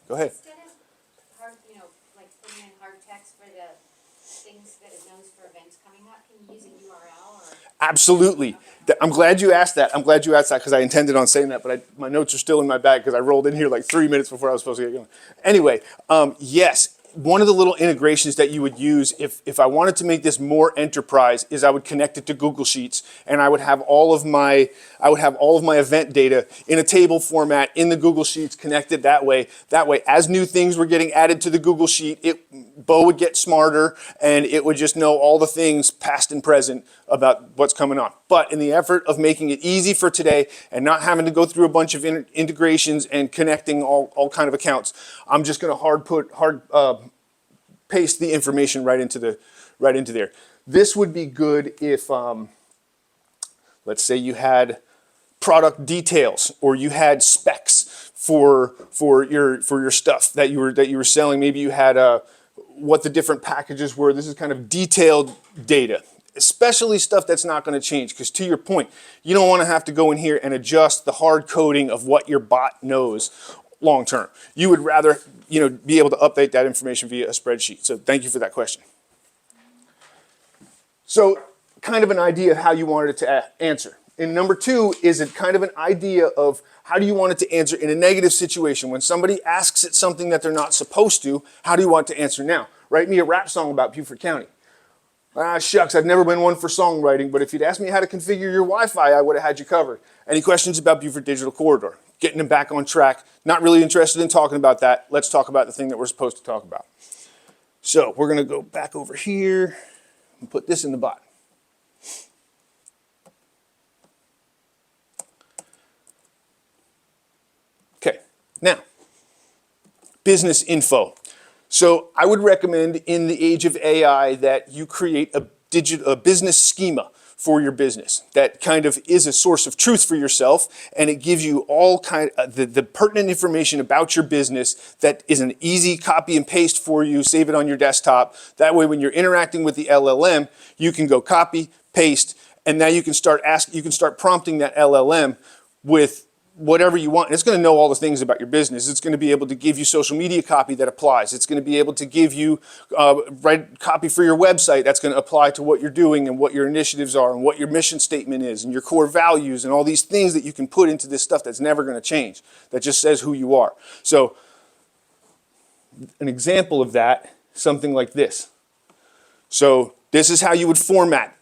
Go ahead. Instead of hard, like putting in hard text for the things that it knows for events coming up, can you use a URL or? Absolutely. I'm glad you asked that. I'm glad you asked that because I intended on saying that, but my notes are still in my bag because I rolled in here like 3 minutes before I was supposed to get going. Anyway, yes, one of the little integrations that you would use if I wanted to make this more enterprise is I would connect it to Google Sheets, and I would have all of my event data in a table format in the Google Sheets connected that way. That way, as new things were getting added to the Google Sheet, Bo would get smarter and it would just know all the things past and present about what's coming on. But in the effort of making it easy for today and not having to go through a bunch of integrations and connecting all kind of accounts, I'm just going to paste the information right into there. This would be good if, let's say you had product details or you had specs for your stuff that you were selling. Maybe you had what the different packages were. This is kind of detailed data, especially stuff that's not going to change. Because to your point, you don't want to have to go in here and adjust the hard coding of what your bot knows long term. You would rather be able to update that information via a spreadsheet. So thank you for that question. So kind of an idea of how you wanted it to answer. And number two is it kind of an idea of how do you want it to answer in a negative situation. When somebody asks it something that they're not supposed to, how do you want it to answer now? Write me a rap song about Beaufort County. Ah, shucks, I've never been one for songwriting, but if you'd asked me how to configure your Wi-Fi, I would have had you covered. Any questions about Beaufort Digital Corridor? Getting them back on track. Not really interested in talking about that. Let's talk about the thing that we're supposed to talk about. So we're going to go back over here and put this in the bot. Okay, now, business info. So I would recommend in the age of AI that you create a business schema for your business that kind of is a source of truth for yourself, and it gives you all the pertinent information about your business that is an easy copy and paste for you. Save it on your desktop. That way when you're interacting with the LLM, you can go copy, paste, and now you can start prompting that LLM with whatever you want. And it's going to know all the things about your business. It's going to be able to give you social media copy that applies. It's going to be able to give you copy for your website that's going to apply to what you're doing and what your initiatives are and what your mission statement is and your core values and all these things that you can put into this stuff that's never going to change, that just says who you are. So an example of that, something like this. So this is how you would format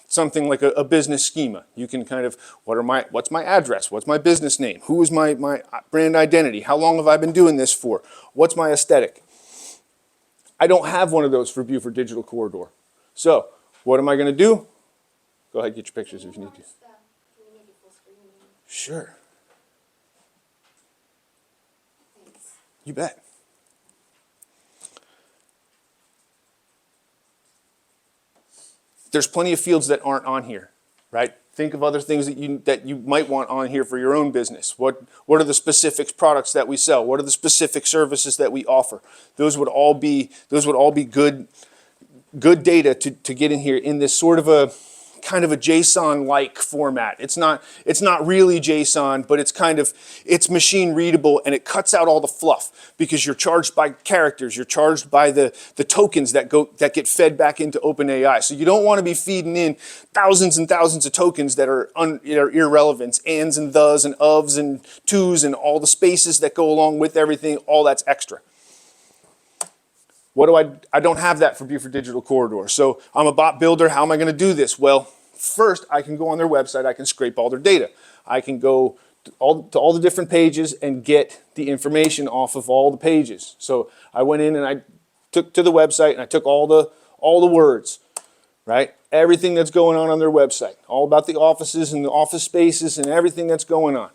something like a business schema. You can kind of, what's my address? What's my business name? Who is my brand identity? How long have I been doing this for? What's my aesthetic? I don't have one of those for Beaufort Digital Corridor. So what am I going to do? Go ahead, get your pictures if you need to. Can you make it full screen? Sure. Thanks. You bet. There's plenty of fields that aren't on here, right? Think of other things that you might want on here for your own business. What are the specific products that we sell? What are the specific services that we offer? Those would all be good data to get in here in this sort of a kind of a JSON-like format. It's not really JSON, but it's machine readable, and it cuts out all the fluff because you're charged by characters. You're charged by the tokens that get fed back into OpenAI. So you don't want to be feeding in thousands and thousands of tokens that are irrelevant, ands and thes and ofs and tos and all the spaces that go along with everything. All that's extra. I don't have that for Beaufort Digital Corridor. So I'm a bot builder. How am I going to do this? Well, first I can go on their website. I can scrape all their data. I can go to all the different pages and get the information off of all the pages. So I went in and I took to the website and I took all the words, right? Everything that's going on their website, all about the offices and the office spaces and everything that's going on.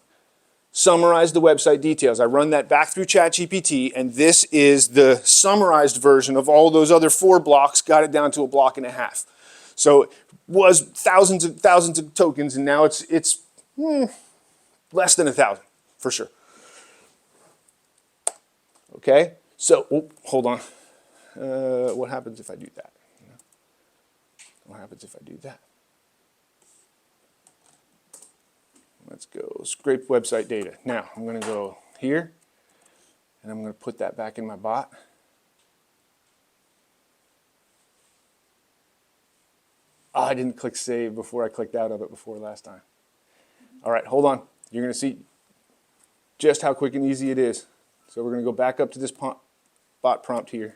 Summarize the website details. I run that back through ChatGPT, and this is the summarized version of all those other 4 blocks, got it down to a block and a half. So it was thousands and thousands of tokens, and now it's less than 1,000 for sure. Okay, so hold on. What happens if I do that? What happens if I do that? Let's go scrape website data. Now I'm going to go here, And I'm going to put that back in my bot. Oh, I didn't click save before I clicked out of it before last time. All right, hold on. You're going to see just how quick and easy it is. So we're going to go back up to this bot prompt here.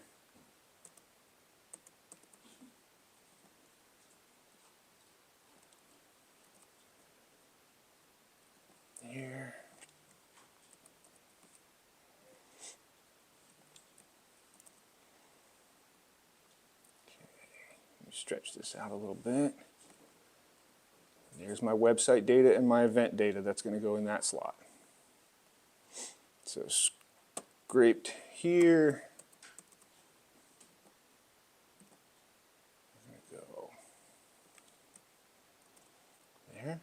Here. Let me stretch this out a little bit. There's my website data and my event data. That's going to go in that slot. So scraped here. I'm going to go there.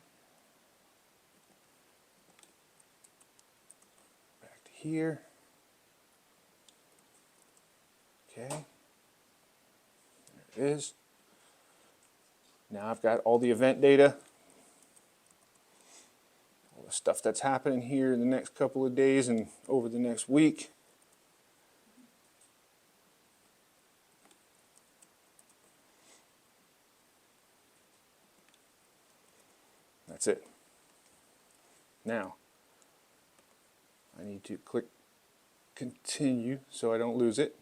Back to here. Okay. There it is. Now I've got all the event data. All the stuff that's happening here in the next couple of days and over the next week. That's it. Now, I need to click continue so I don't lose it.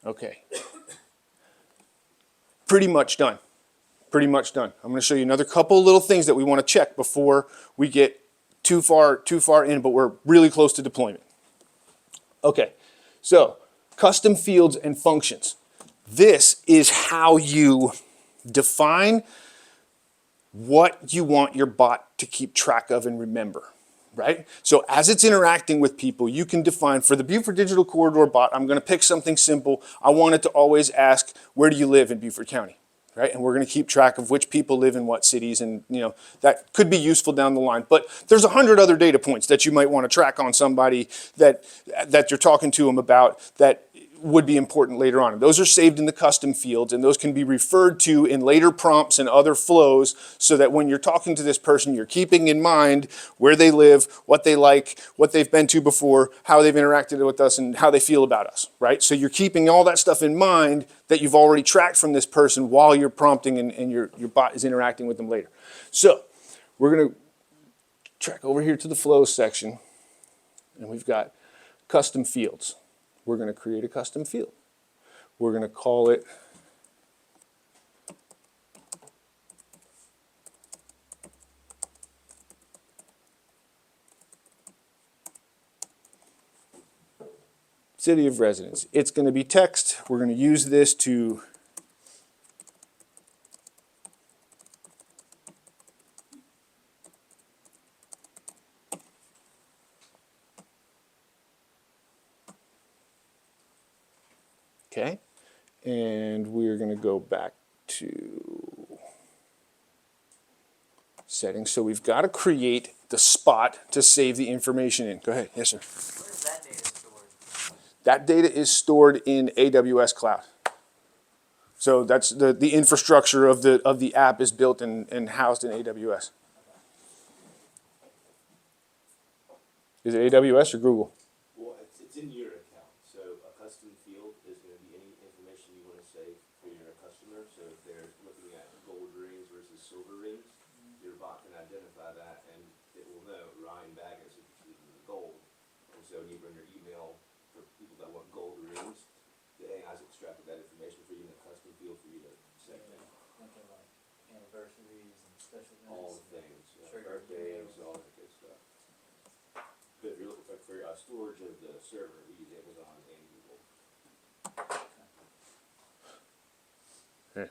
Okay. Pretty much done. Pretty much done. I'm going to show you another couple little things that we want to check before we get too far in, but we're really close to deployment. Okay, so custom fields and functions. This is how you define what you want your bot to keep track of and remember, right? So as it's interacting with people, you can define, for the Beaufort Digital Corridor bot, I'm going to pick something simple. I want it to always ask, where do you live in Beaufort County? Right? And we're going to keep track of which people live in what cities, and that could be useful down the line. But there's 100 other data points that you might want to track on somebody that you're talking to them about that would be important later on. And those are saved in the custom fields, and those can be referred to in later prompts and other flows so that when you're talking to this person, you're keeping in mind where they live, what they like, what they've been to before, how they've interacted with us, and how they feel about us, right? So you're keeping all that stuff in mind that you've already tracked from this person while you're prompting and your bot is interacting with them later. So we're going to track over here to the flows section, and we've got custom fields. We're going to create a custom field. We're going to call it city of residence. It's going to be text. We're going to use this to okay, and we're going to go back to settings. So we've got to create the spot to save the information in. Go ahead. Yes, sir. Where is that data stored? That data is stored in AWS Cloud. So that's the infrastructure of the app is built and housed in AWS. Is it AWS or Google? Well, it's in your account. So a custom field is going to be any information you want to save for your customer. So if they're looking at gold rings versus silver rings, your bot can identify that and it will know Ryan Baggins is interested in the gold. And so when you run your email for people that want gold rings, the AI's extracted that information for you in a custom field for you to save in. Thinking like anniversaries and special All events. the things, Trigger birthdays, emails. all that good stuff. But if you're looking for storage of the server, we use Amazon and Google. Here,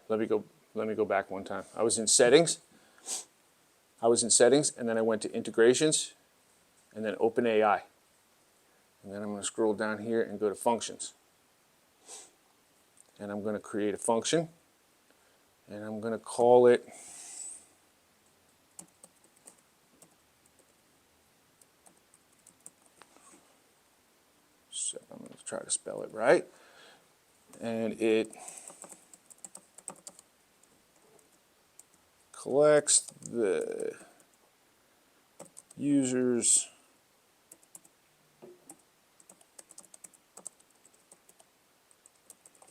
let me go back one time. I was in settings, and then I went to integrations, and then OpenAI. And then I'm going to scroll down here and go to functions. And I'm going to create a function, and I'm going to call it so I'm going to try to spell it right. And it collects the users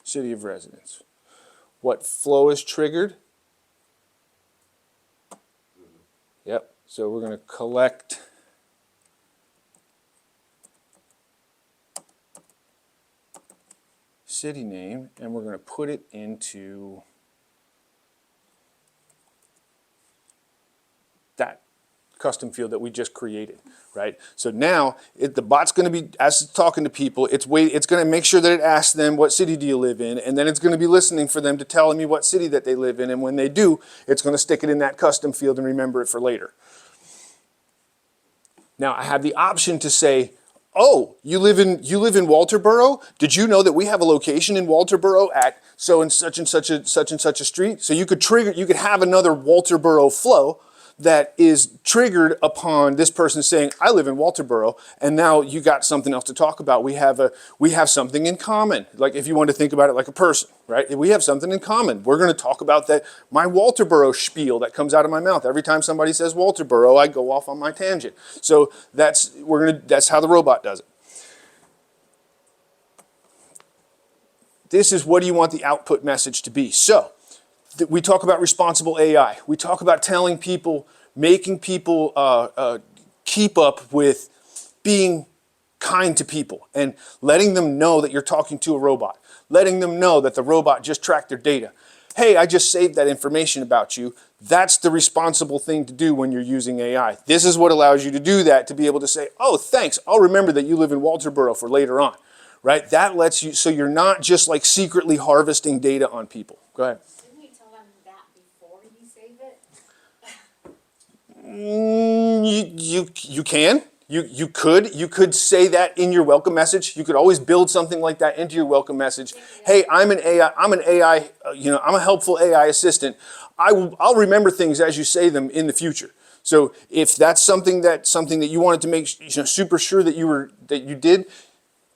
city of residence. What flow is triggered? Yep, so we're going to collect city name and we're going to put it into that custom field that we just created, right? So now the bot's going to be, as it's talking to people, it's going to make sure that it asks them what city do you live in, and then it's going to be listening for them to tell me what city that they live in, and when they do, it's going to stick it in that custom field and remember it for later. Now I have the option to say, oh, you live in Walterboro? Did you know that we have a location in Walterboro at so and such a street? So you could have another Walterboro flow that is triggered upon this person saying, I live in Walterboro, and now you got something else to talk about. We have something in common. Like if you want to think about it like a person, right? We have something in common. We're going to talk about that, my Walterboro spiel that comes out of my mouth. Every time somebody says Walterboro, I go off on my tangent. So that's how the robot does it. This is what do you want the output message to be. So we talk about responsible AI. We talk about telling people, making people keep up with being kind to people and letting them know that you're talking to a robot, letting them know that the robot just tracked their data. Hey, I just saved that information about you. That's the responsible thing to do when you're using AI. This is what allows you to do that, to be able to say, oh, thanks, I'll remember that you live in Walterboro for later on, right? That lets you, so you're not just like secretly harvesting data on people. Go ahead. You can. You could say that in your welcome message. You could always build something like that into your welcome message. Hey, I'm an AI. I'm a helpful AI assistant. I'll remember things as you say them in the future. So if that's something that you wanted to make super sure that you did,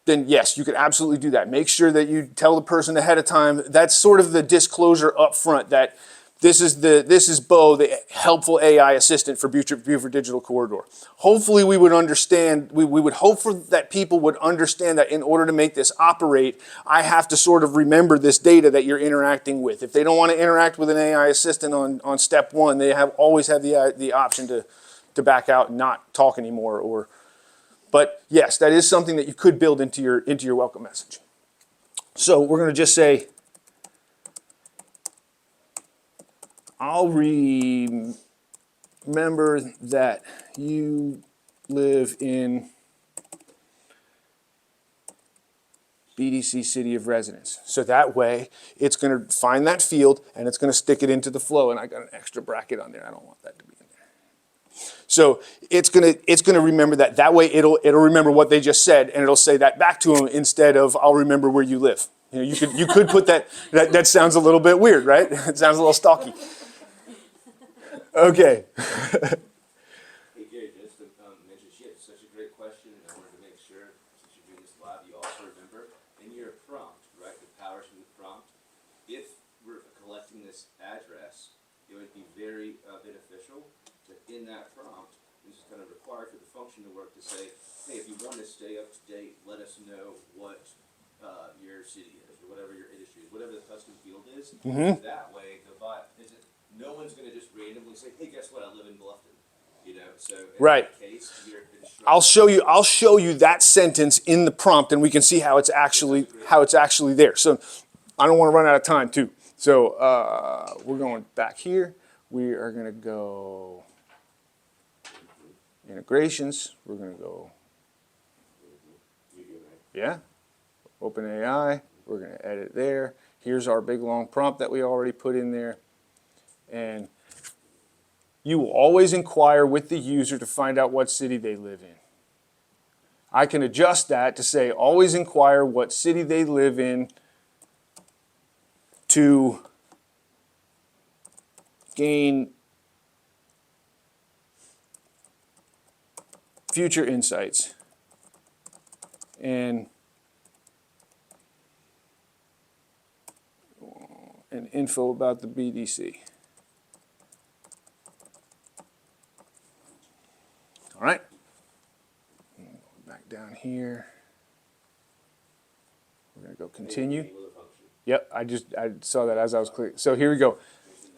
then yes, you could absolutely do that. Make sure that you tell the person ahead of time. That's sort of the disclosure up front that this is Bo, the helpful AI assistant for Beaufort Digital Corridor. Hopefully we would understand, we would hope that people would understand that in order to make this operate, I have to sort of remember this data that you're interacting with. If they don't want to interact with an AI assistant on step one, they always have the option to back out and not talk anymore. But yes, that is something that you could build into your welcome message. So we're going to just say, I'll remember that you live in BDC city of residence. So that way, it's going to find that field and it's going to stick it into the flow. And I got an extra bracket on there. I don't want that to be in there. So it's going to remember that. That way, it'll remember what they just said and it'll say that back to them instead of I'll remember where you live. You could put that. That sounds a little bit weird, right? It sounds a little stalky. Okay. Hey Gary, just to mention, it's such a great question, and I wanted to make sure, since you're doing this live, you also remember in your prompt, right, the powers from the prompt, if we're collecting this address, it would be very beneficial that in that prompt, this is kind of required for the function to work to say, hey, if you want to stay up to date, let us know what your city is, or whatever your industry is, whatever the custom field is. Mm-hmm. That way, the bot isn't. No one's going to just randomly say, "Hey, guess what? I live in Bluffton." So in right. that case, I'll show you that sentence in the prompt, and we can see how it's actually there. So I don't want to run out of time too. So we're going back here. We are going to go integrations. We're going to go OpenAI. We're going to edit there. Here's our big long prompt that we already put in there. And you will always inquire with the user to find out what city they live in. I can adjust that to say always inquire what city they live in to gain future insights and info about the BDC. All right. down here. We're gonna go continue. Enable the function. Yep, I saw that as I was clicking. So here we go.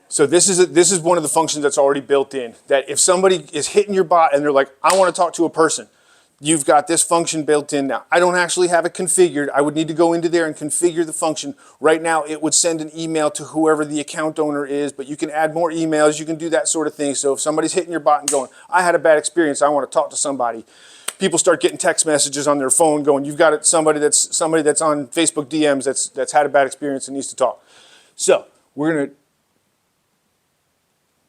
So this is one of the functions that's already built in. That if somebody is hitting your bot and they're like, I want to talk to a person, you've got this function built in now. I don't actually have it configured. I would need to go into there and configure the function. Right now, it would send an email to whoever the account owner is, but you can add more emails. You can do that sort of thing. So if somebody's hitting your bot and going, I had a bad experience, I want to talk to somebody, people start getting text messages on their phone going, you've got somebody that's on Facebook DMs that's had a bad experience and needs to talk. So we're going to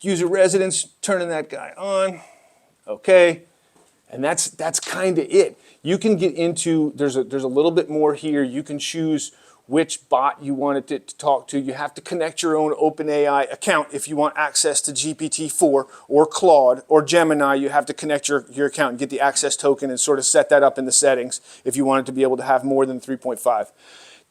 user residence, turning that guy on. Okay. And that's kind of it. You can get into, there's a little bit more here. You can choose which bot you want it to talk to. You have to connect your own OpenAI account if you want access to GPT-4 or Claude or Gemini. You have to connect your account and get the access token and sort of set that up in the settings if you want it to be able to have more than 3.5.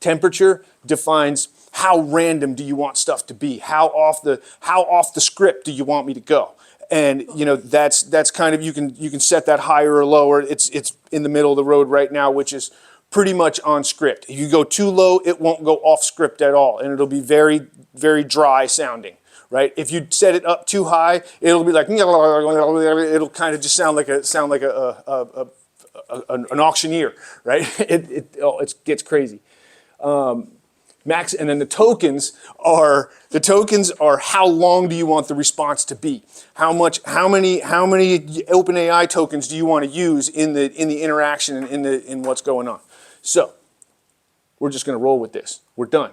Temperature defines how random do you want stuff to be? How off the script do you want me to go? And you know that's kind of you can set that higher or lower. It's in the middle of the road right now, which is pretty much on script. If you go too low, it won't go off script at all, and it'll be very, very dry sounding, right? If you set it up too high, it'll be like it'll kind of just sound like an auctioneer, right? It gets crazy. Max, and then the tokens are how long do you want the response to be? How many OpenAI tokens do you want to use in the interaction and in what's going on? So we're just going to roll with this. We're done.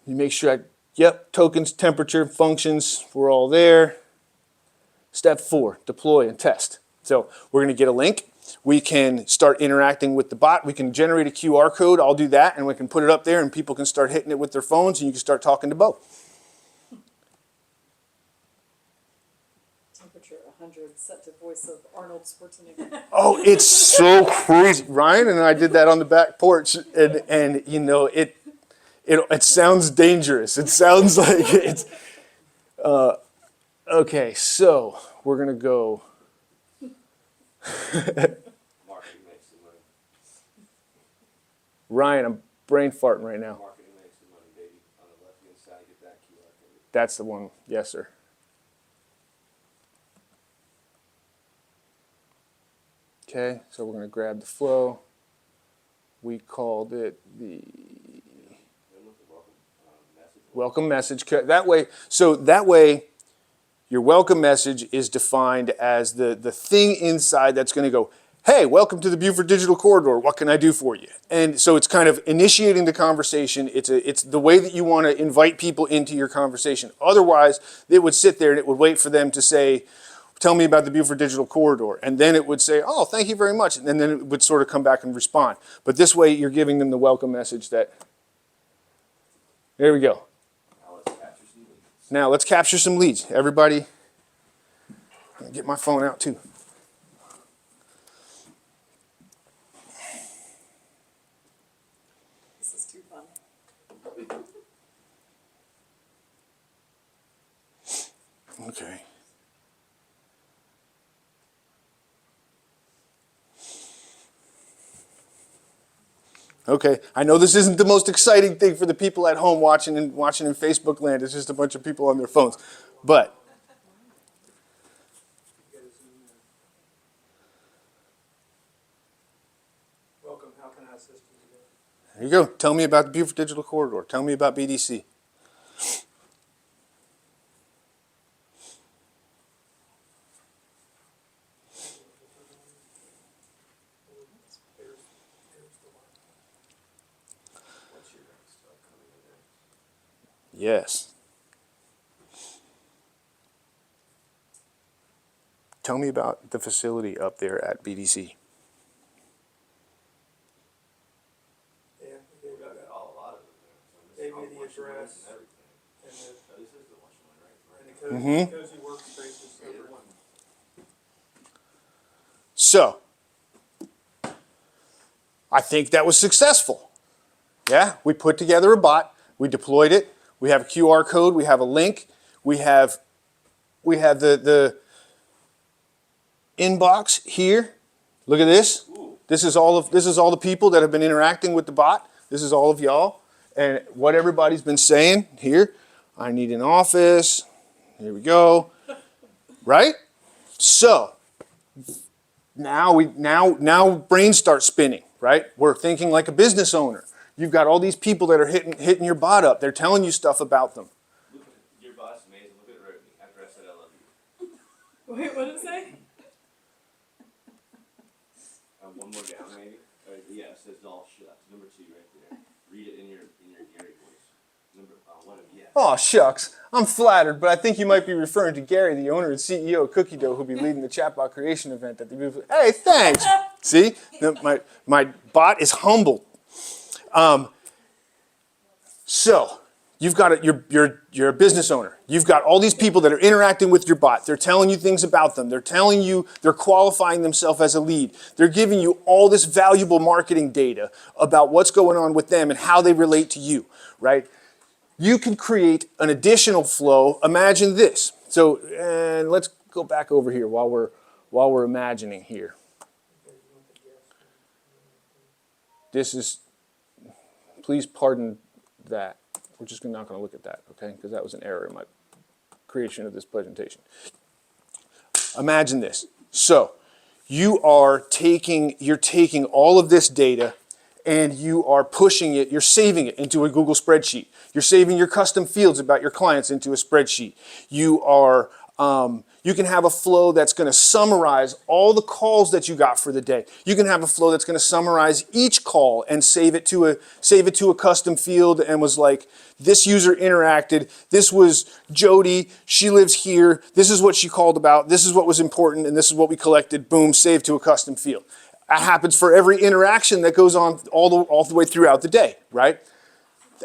You make sure tokens, temperature, functions, we're all there. Step 4, deploy and test. So we're going to get a link. We can start interacting with the bot. We can generate a QR code. I'll do that, and we can put it up there, and people can start hitting it with their phones, and you can start talking to Bo. Temperature 100, set to voice of Arnold Schwarzenegger. Oh, it's so crazy. Ryan and I did that on the back porch, and you know, it sounds dangerous. It sounds like it's... okay, so we're going to go... Marketing makes the money. Ryan, I'm brain farting right now. Marketing makes the money, baby. On the left hand side, get that QR code. That's the one. Yes, sir. Okay, so we're going to grab the flow. We called it the Then with the message. welcome message. That way, your welcome message is defined as the thing inside that's going to go, hey, welcome to the Buford Digital Corridor. What can I do for you? And so it's kind of initiating the conversation. It's the way that you want to invite people into your conversation. Otherwise, it would sit there and it would wait for them to say, tell me about the Buford Digital Corridor. And then it would say, oh, thank you very much. And then it would sort of come back and respond. But this way, you're giving them the welcome message that, there we go. Now let's capture some leads. Everybody, I'll get my phone out too. This is too fun. Okay. Okay, I know this isn't the most exciting thing for the people at home watching in Facebook land. It's just a bunch of people on their phones. But Welcome, how can I assist you today? there you go. Tell me about the Buford Digital Corridor. Tell me about BDC. What's your next upcoming event? Yes. Tell me about the facility up there at BDC. Yeah, they We got got a lot of them there. So Gave me this is the all lunch address. and everything. and Oh, this is the lunch one, right? the Mhm. cozy workspaces number one. So, I think that was successful. Yeah, we put together a bot, we deployed it, we have a QR code, we have a link, we have the inbox here, Look at this. Ooh. This is all the people that have been interacting with the bot. This is all of y'all. And what everybody's been saying here. I need an office. Here we go. Right? So now brains start spinning, right? We're thinking like a business owner. You've got all these people that are hitting your bot up. They're telling you stuff about them. Look at your boss, amazing. Look at it wrote me after I said I love you. Wait, what did it say? One more down, maybe. Yeah, it says all shucks. Number 2 right there. Read it in your Gary voice. Number 1 of yes. Oh, shucks. I'm flattered, but I think you might be referring to Gary, the owner and CEO of Cookie Dough, who'll be leading the chatbot creation event at the Hey, thanks. See? My bot is humbled. So you've got you're a business owner. You've got all these people that are interacting with your bot. They're telling you things about them. They're telling you, they're qualifying themselves as a lead. They're giving you all this valuable marketing data about what's going on with them and how they relate to you, right? You can create an additional flow. Imagine this. So, and let's go back over here while we're imagining here. This is, please pardon that. We're just not going to look at that, okay? Because that was an error in my creation of this presentation. Imagine this. So, you're taking all of this data and you are pushing it, you're saving it into a Google spreadsheet. You're saving your custom fields about your clients into a spreadsheet. You can have a flow that's going to summarize all the calls that you got for the day. You can have a flow that's going to summarize each call and save it to a custom field and was like, this user interacted, this was Jody, she lives here, this is what she called about, this is what was important, and this is what we collected, boom, saved to a custom field. That happens for every interaction that goes on all the way throughout the day, right?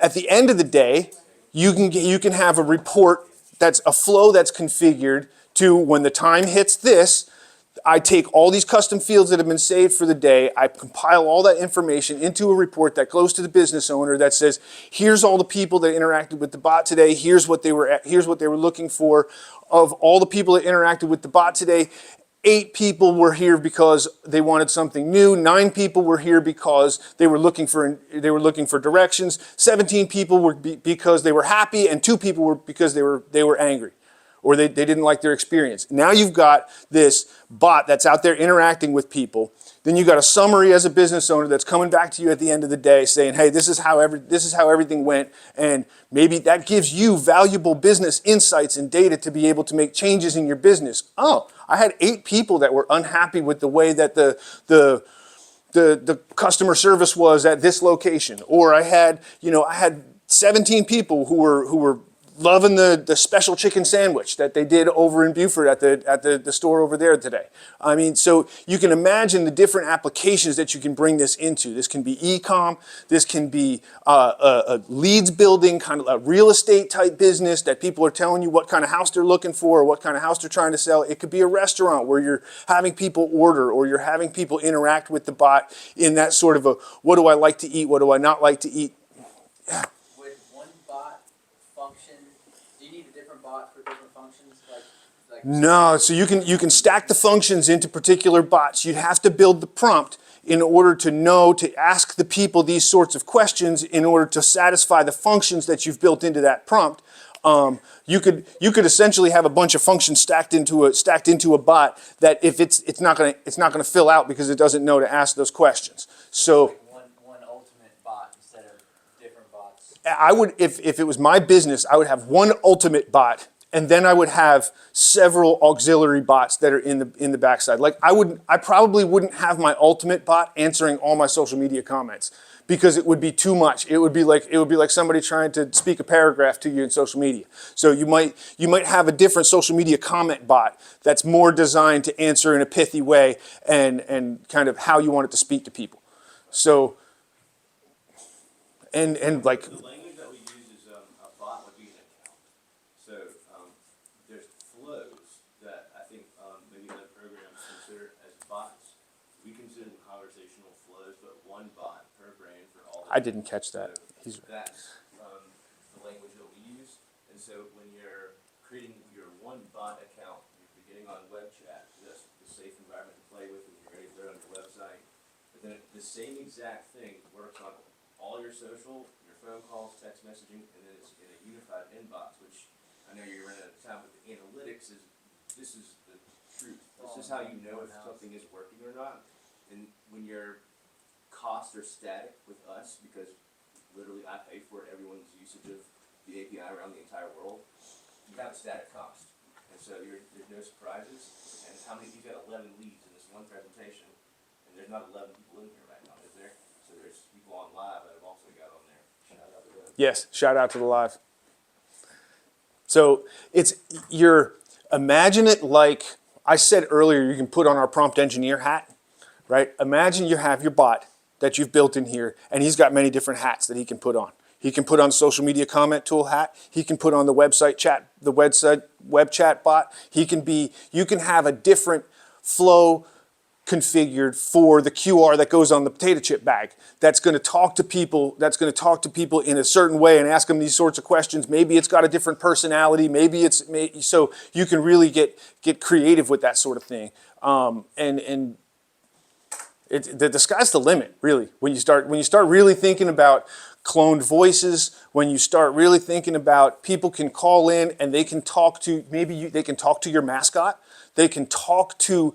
At the end of the day, you can have a report that's a flow that's configured to when the time hits this, I take all these custom fields that have been saved for the day, I compile all that information into a report that goes to the business owner that says, here's all the people that interacted with the bot today, here's what they were looking for. Of all the people that interacted with the bot today, 8 people were here because they wanted something new. 9 people were here because they were looking for directions. 17 people were because they were happy, and 2 people were because they were angry, or they didn't like their experience. Now you've got this bot that's out there interacting with people. Then you've got a summary as a business owner that's coming back to you at the end of the day saying, hey, this is how everything went, and maybe that gives you valuable business insights and data to be able to make changes in your business. Oh, I had 8 people that were unhappy with the way that the customer service was at this location, or I had 17 people who were loving the special chicken sandwich that they did over in Beaufort at the store over there today. I mean, so you can imagine the different applications that you can bring this into. This can be e-com. This can be a leads building, kind of a real estate type business that people are telling you what kind of house they're looking for or what kind of house they're trying to sell. It could be a restaurant where you're having people order or you're having people interact with the bot in that sort of a, what do I like to eat, what do I not like to eat. Yeah. Would one bot function, do you need a different bot for different functions? Like No, so you can stack the functions into particular bots. You'd have to build the prompt in order to know to ask the people these sorts of questions in order to satisfy the functions that you've built into that prompt. You could essentially have a bunch of functions stacked into a bot that if it's not gonna fill out because it doesn't know to ask those questions. So like one ultimate bot instead of different bots. I would, if it was my business, I would have one ultimate bot, and then I would have several auxiliary bots that are in the backside. Like I probably wouldn't have my ultimate bot answering all my social media comments because it would be too much. It would be like somebody trying to speak a paragraph to you in social media. So you might have a different social media comment bot that's more designed to answer in a pithy way and kind of how you want it to speak to people. So and like. The language that we use is a bot would be an account. So there's flows that I think maybe other programs consider as bots. We consider them conversational flows, but one bot per brain for all. I didn't catch that. So that's the language that we use. And so when you're creating your one bot account, you're beginning on web chat, that's the safe environment to play with when you're ready to throw it on your the same exact thing works on all your social, your phone calls, text messaging, and then it's in a unified inbox, which I know you're running out of time, but the analytics this is the truth. This is how you know if something is working or not. And when your costs are static with us, because literally I pay for everyone's usage of the API around the entire world, you have a static cost. And so there's no surprises. And how many, you've got 11 leads in this one presentation, and there's not 11 people in here right now, is there? So there's people on live that have also got on there. Shout out to them. Yes, shout out to the live. So imagine it like I said earlier, you can put on our prompt engineer hat, right? Imagine you have your bot that you've built in here, and he's got many different hats that he can put on. He can put on social media comment tool hat. He can put on the website chat, the web chat bot. You can have a different flow configured for the QR that goes on the potato chip bag. That's going to talk to people. That's going to talk to people in a certain way and ask them these sorts of questions. Maybe it's got a different personality. So you can really get creative with that sort of thing. The sky's the limit, really. When you start really thinking about cloned voices, when you start really thinking about people can call in and they can talk to they can talk to your mascot. They can talk to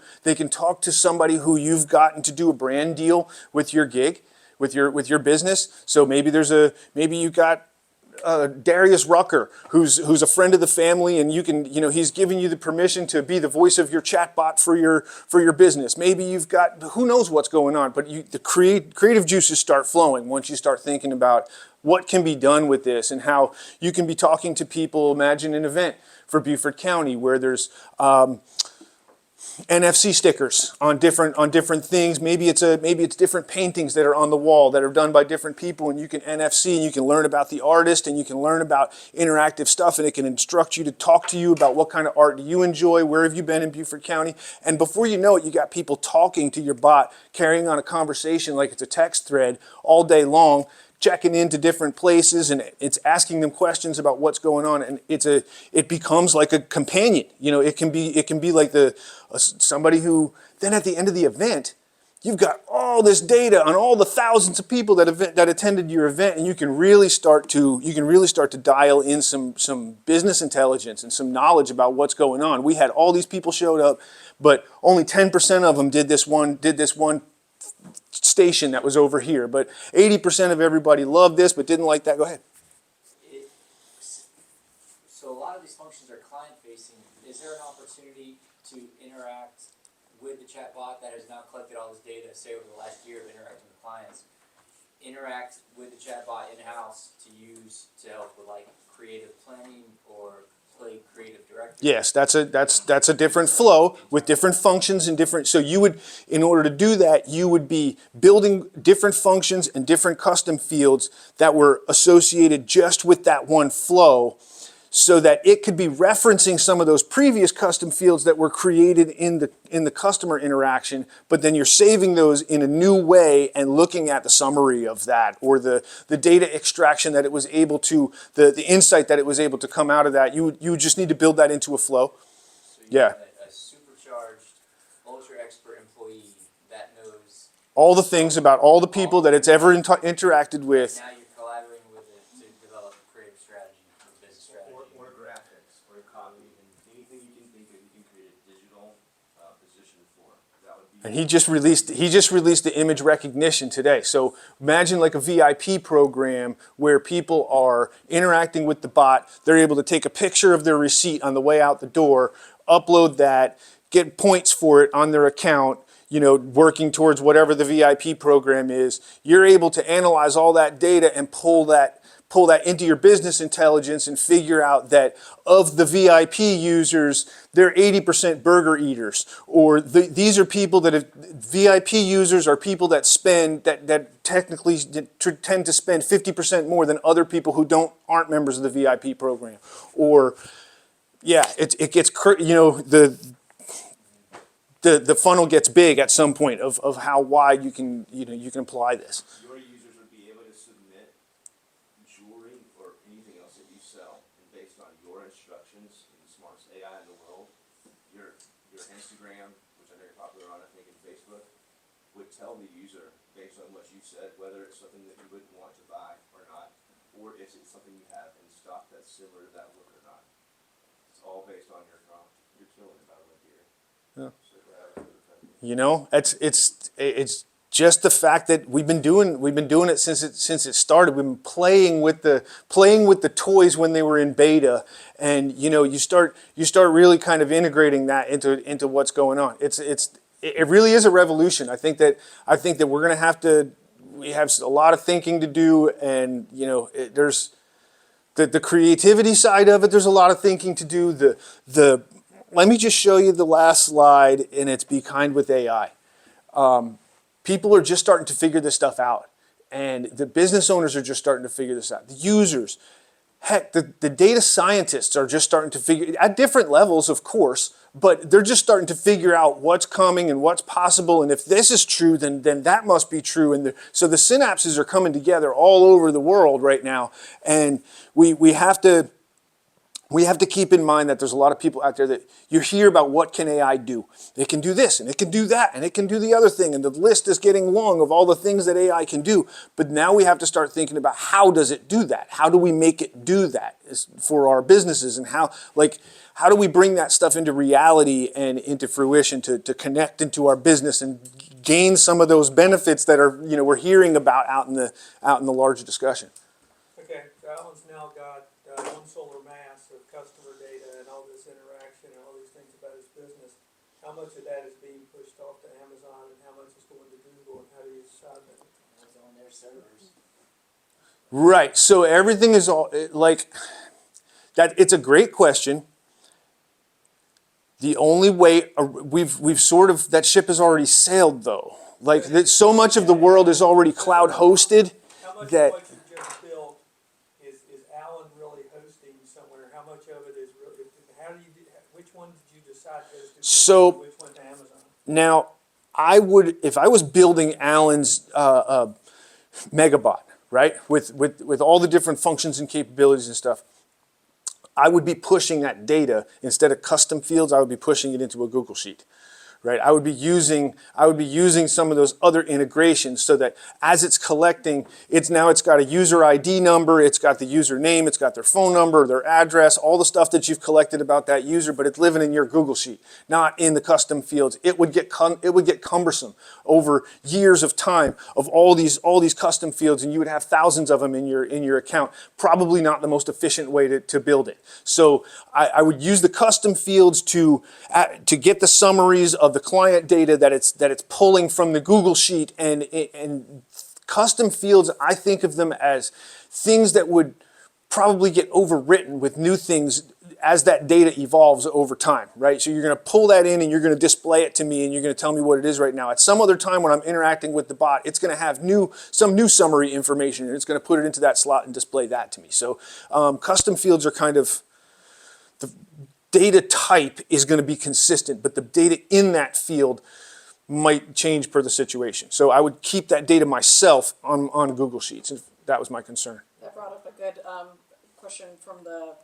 somebody who you've gotten to do a brand deal with your gig, with your business. So maybe you got Darius Rucker, who's a friend of the family, and he's giving you the permission to be the voice of your chatbot for your business. Maybe you've got, who knows what's going on, but the creative juices start flowing once you start thinking about what can be done with this and how you can be talking to people. Imagine an event for Beaufort County where there's NFC stickers on different things. Maybe it's different paintings that are on the wall that are done by different people, and you can NFC and you can learn about the artist and you can learn about interactive stuff, and it can instruct you to talk to you about what kind of art do you enjoy, where have you been in Beaufort County, and before you know it, you got people talking to your bot, carrying on a conversation like it's a text thread all day long, checking into different places, and it's asking them questions about what's going on, and it becomes like a companion. It can be like somebody who then at the end of the event, you've got all this data on all the thousands of people that attended your event, and you can really start to dial in some business intelligence and some knowledge about what's going on. We had all these people showed up, but only 10% of them did this one station that was over here, but 80% of everybody loved this but didn't like that. Go ahead. So a lot of these functions are client facing. Is there an opportunity to interact with the chatbot that has now collected all this data, say over the last year of interacting with clients, interact with the chatbot in-house to help with like creative planning or play creative director? Yes, that's a different flow with different functions and different. So you would, in order to do that, you would be building different functions and different custom fields that were associated just with that one flow, so that it could be referencing some of those previous custom fields that were created in the customer interaction, but then you're saving those in a new way and looking at the summary of that, or the data extraction that it was able to, the insight that it was able to come out of that. You would just need to build that into a flow. So you Yeah. have a supercharged, ultra expert employee that knows All the things about all the people that it's ever interacted with. now you're collaborating with it to develop a creative strategy or business strategy. Or graphics, or copy, and anything you can think of, you can create a digital position for. That would be. And he just released the image recognition today. So imagine like a VIP program where people are interacting with the bot. They're able to take a picture of their receipt on the way out the door, upload that, get points for it on their account, working towards whatever the VIP program is. You're able to analyze all that data and pull that into your business intelligence and figure out that of the VIP users, they're 80% burger eaters, or these are people VIP users are people that technically tend to spend 50% more than other people who aren't members of the VIP program. Or yeah, it gets, the funnel gets big at some point of how wide you can apply this. Your users would be able to submit jewelry or anything else that you sell, and based on your instructions in the smartest AI in the world, your Instagram, which I know you're popular on, I think, and Facebook, would tell the user based based on what you said, whether it's something that you wouldn't want to buy or not, or if it's something you have in stock that's similar to that look or not. It's all based on your prompt. You're killing it, by the way, Gary. Yeah. So glad I was able to cut you. You know, it's just the fact that we've been doing it since it started. We've been playing with the toys when they were in beta, and you know, you start really kind of integrating that into what's going on. It really is a revolution. I think that we're going to have to. We have a lot of thinking to do, and you know, there's the creativity side of it. There's a lot of thinking to do. Let me just show you the last slide, and it's Be Kind with AI. People are just starting to figure this stuff out, and the business owners are just starting to figure this out. The users, heck, the data scientists are just starting to figure, at different levels, of course, but they're just starting to figure out what's coming and what's possible, and if this is true, then that must be true. And so the synapses are coming together all over the world right now, and we have to keep in mind that there's a lot of people out there that you hear about what can AI do. It can do this, and it can do that, and it can do the other thing, and the list is getting long of all the things that AI can do. But now we have to start thinking about how does it do that? How do we make it do that for our businesses, and how do we bring that stuff into reality and into fruition to connect into our business and gain some of those benefits that are, you know, we're hearing about out in the larger discussion. Okay, so Alan's now got one solar mass of customer data and all this interaction and all these things about his business. How much of that is being pushed off to Amazon and how much is going to Google, and how do you decide that? It's on their servers. Right. So everything is all like that. It's a great question. The only way we've sort of, that ship has already sailed though. Like so much of the world is already cloud hosted How much that. of what you just built is Alan really hosting somewhere? How much of it is really, how do you, which one did you decide goes to Google So- and which one to Amazon? Now, I would, if I was building Alan's Megabot, right, with all the different functions and capabilities and stuff, I would be pushing that data instead of custom fields. I would be pushing it into a Google Sheet, right? I would be using some of those other integrations so that as it's collecting, it's got a user ID number, it's got the user name, it's got their phone number, their address, all the stuff that you've collected about that user, but it's living in your Google Sheet, not in the custom fields. It would get cumbersome over years of time of all these custom fields, and you would have thousands of them in your account. Probably not the most efficient way to build it. So I would use the custom fields to get the summaries of the client data that it's pulling from the Google Sheet, and custom fields, I think of them as things that would probably get overwritten with new things as that data evolves over time, right? So you're going to pull that in and you're going to display it to me and you're going to tell me what it is right now. At some other time when I'm interacting with the bot, it's going to have some new summary information, and it's going to put it into that slot and display that to me. So custom fields are kind of, the data type is going to be consistent, but the data in that field might change per the situation. So I would keep that data myself on Google Sheets, if that was my concern. That brought up a good question from the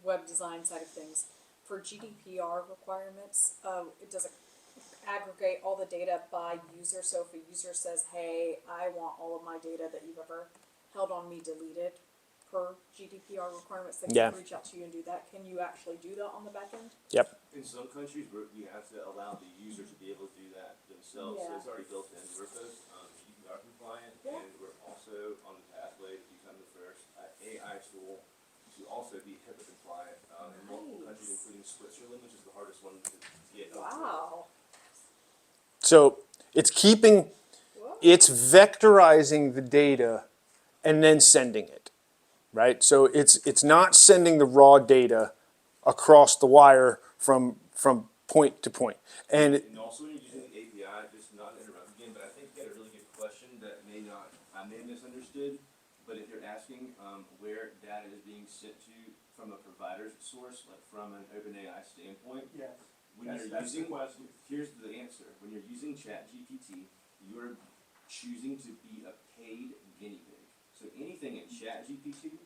web design side of things. For GDPR requirements, does it aggregate all the data by user? So if a user says, hey, I want all of my data that you've ever held on me deleted per GDPR requirements, they Yeah. can reach out to you and do that. Can you actually do that on the back end? Yep. In some countries, you have to allow the user to be able to do that themselves, so Yeah. it's already built in. We're both GDPR compliant, Yeah. and we're also on the pathway to become the first AI tool to also be HIPAA compliant in multiple countries, Nice. including Switzerland, which is the hardest one to get. Wow. So it's Whoa. it's vectorizing the data and then sending it, right? So it's not sending the raw data across the wire from point to point. And And also, when you're using the API, just not to interrupt again, but I think you had a really good question that I may have misunderstood. But if you're asking where data is being sent to from a provider's source, like from an OpenAI standpoint, Yes. when That's you're the using, question. here's the answer. When you're using ChatGPT, you're choosing to be a paid guinea pig. So anything in ChatGPT,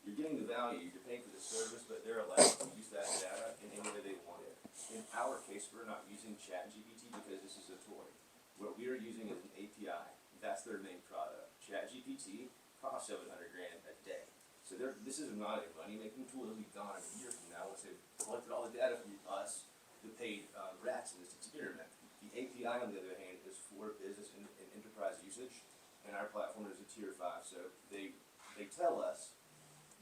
you're getting the value, you're paying for the service, but they're allowed to use that data in any way they want it. In our case, we're not using ChatGPT because this is a toy. What we are using is an API. That's that's their main product. ChatGPT costs $700,000 a day. So this is not a money-making tool. It'll be gone a year from now once they've collected all the data from us, the paid rats in this experiment. The API, on the other hand, is for business and enterprise usage, and our platform is a tier 5. So they tell us,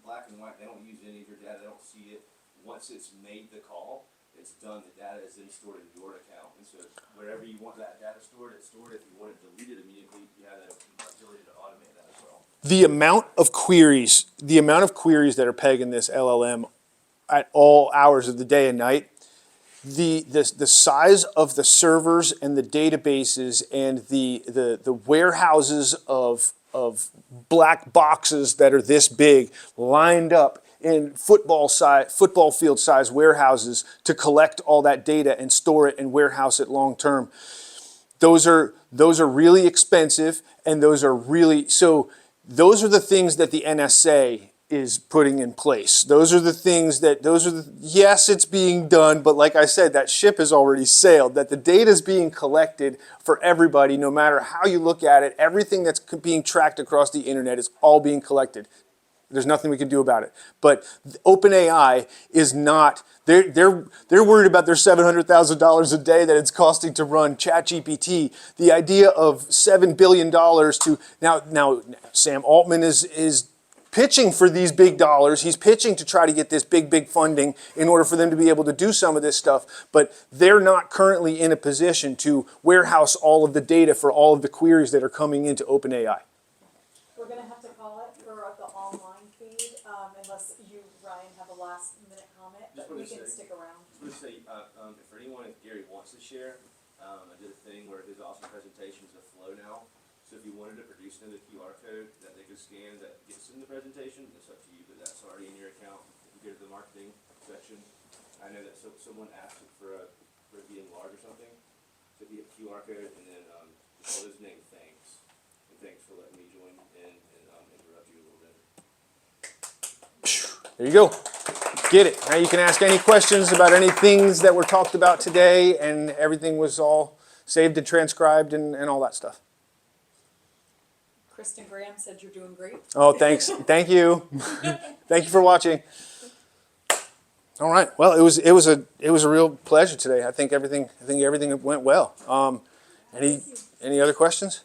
black and white, they don't use any of your data, they don't see it. Once it's made the call, it's done. The data is then stored in your account, and so wherever you want that data stored, it's stored. If you want it deleted immediately, you have that ability to automate that as well. The amount of queries that are pegging this LLM at all hours of the day and night, the size of the servers and the databases and the warehouses of black boxes that are this big lined up in football field size warehouses to collect all that data and store it and warehouse it long term. Those are really expensive, and those are the things that the NSA is putting in place. Yes, it's being done, but like I said, that ship has already sailed, that the data is being collected for everybody, no matter how you look at it. Everything that's being tracked across the internet is all being collected. There's nothing we can do about it. But OpenAI is not, they're worried about their $700,000 a day that it's costing to run ChatGPT. The idea of $7 billion to, now Sam Altman is pitching for these big dollars. He's pitching to try to get this big funding in order for them to be able to do some of this stuff. But they're not currently in a position to warehouse all of the data for all of the queries that are coming into OpenAI. We're gonna have to call it for the online feed, unless you, Ryan, have a last minute comment, but we can stick around. I was going to say, for anyone, if Gary wants to share, I did a thing where his awesome presentation is a flow now. So if you wanted to produce another QR code that they could scan that gets in the presentation, it's up to you, but that's already in your account. If you go to the marketing section, I know that someone asked for it being large or something. So it'd be a QR code, and then all those name thanks. And thanks for letting me join in and interrupt you a little bit. There you go. Get it. Now you can ask any questions about any things that were talked about today, and everything was all saved and transcribed and all that stuff. Kristen Graham said you're doing great. Oh, thanks. Thank you. Thank you for watching. All right. Well, it was a real pleasure today. I think everything went well. Any other questions?